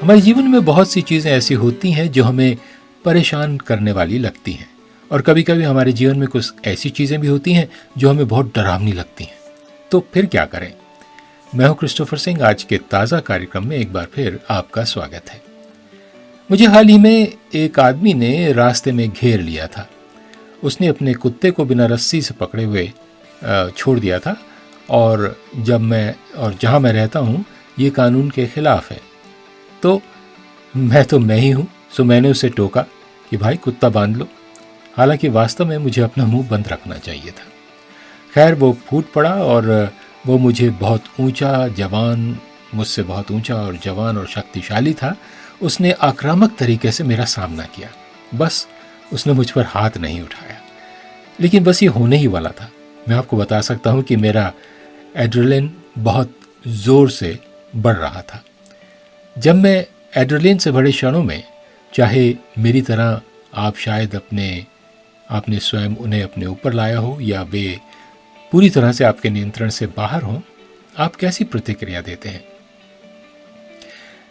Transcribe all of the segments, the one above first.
हमारे जीवन में बहुत सी चीज़ें ऐसी होती हैं जो हमें परेशान करने वाली लगती हैं, और कभी कभी हमारे जीवन में कुछ ऐसी चीज़ें भी होती हैं जो हमें बहुत डरावनी लगती हैं। तो फिर क्या करें? मैं हूं क्रिस्टोफर सिंह। आज के ताज़ा कार्यक्रम में एक बार फिर आपका स्वागत है। मुझे हाल ही में एक आदमी ने रास्ते में घेर लिया था। उसने अपने कुत्ते को बिना रस्सी से पकड़े हुए छोड़ दिया था, और जहाँ मैं रहता हूँ ये कानून के खिलाफ है। तो मैं ही हूँ, सो मैंने उसे टोका कि भाई कुत्ता बांध लो। हालांकि वास्तव में मुझे अपना मुंह बंद रखना चाहिए था। खैर वो फूट पड़ा और वो मुझसे बहुत ऊंचा और जवान और शक्तिशाली था। उसने आक्रामक तरीके से मेरा सामना किया। बस उसने मुझ पर हाथ नहीं उठाया, लेकिन बस ये होने ही वाला था। मैं आपको बता सकता हूँ कि मेरा एड्रेलिन बहुत ज़ोर से बढ़ रहा था। जब मैं एड्रेलिन से भरे क्षणों में, चाहे मेरी तरह आप शायद आपने स्वयं उन्हें अपने ऊपर लाया हो या वे पूरी तरह से आपके नियंत्रण से बाहर हों, आप कैसी प्रतिक्रिया देते हैं?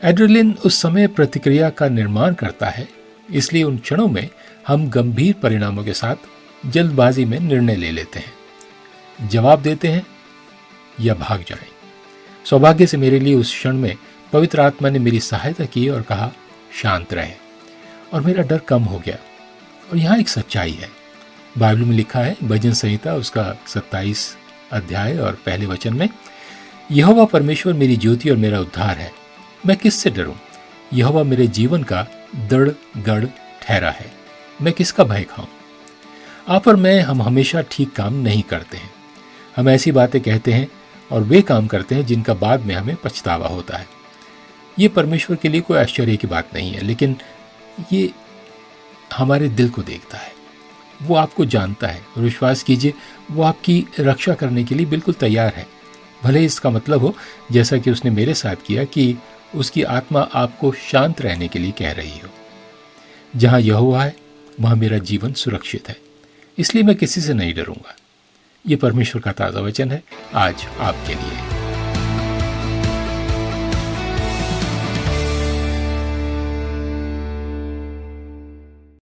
एड्रेलिन उस समय प्रतिक्रिया का निर्माण करता है, इसलिए उन क्षणों में हम गंभीर परिणामों के साथ जल्दबाजी में निर्णय ले लेते हैं, जवाब देते हैं या भाग जाएं। सौभाग्य से मेरे लिए उस क्षण में पवित्र आत्मा ने मेरी सहायता की और कहा शांत रहे, और मेरा डर कम हो गया। और यहाँ एक सच्चाई है। बाइबल में लिखा है, भजन संहिता उसका 27 अध्याय और पहले वचन में, यहोवा परमेश्वर मेरी ज्योति और मेरा उद्धार है, मैं किससे डरूं? यहोवा मेरे जीवन का दृढ़ गढ़ ठहरा है, मैं किसका भय खाऊं? आप और मैं, हम हमेशा ठीक काम नहीं करते हैं। हम ऐसी बातें कहते हैं और वे काम करते हैं जिनका बाद में हमें पछतावा होता है। ये परमेश्वर के लिए कोई आश्चर्य की बात नहीं है, लेकिन ये हमारे दिल को देखता है। वो आपको जानता है और विश्वास कीजिए, वो आपकी रक्षा करने के लिए बिल्कुल तैयार है। भले इसका मतलब हो, जैसा कि उसने मेरे साथ किया, कि उसकी आत्मा आपको शांत रहने के लिए कह रही हो। जहाँ यहोवा है वहाँ मेरा जीवन सुरक्षित है, इसलिए मैं किसी से नहीं डरूंगा। ये परमेश्वर का ताज़ा वचन है आज आपके लिए।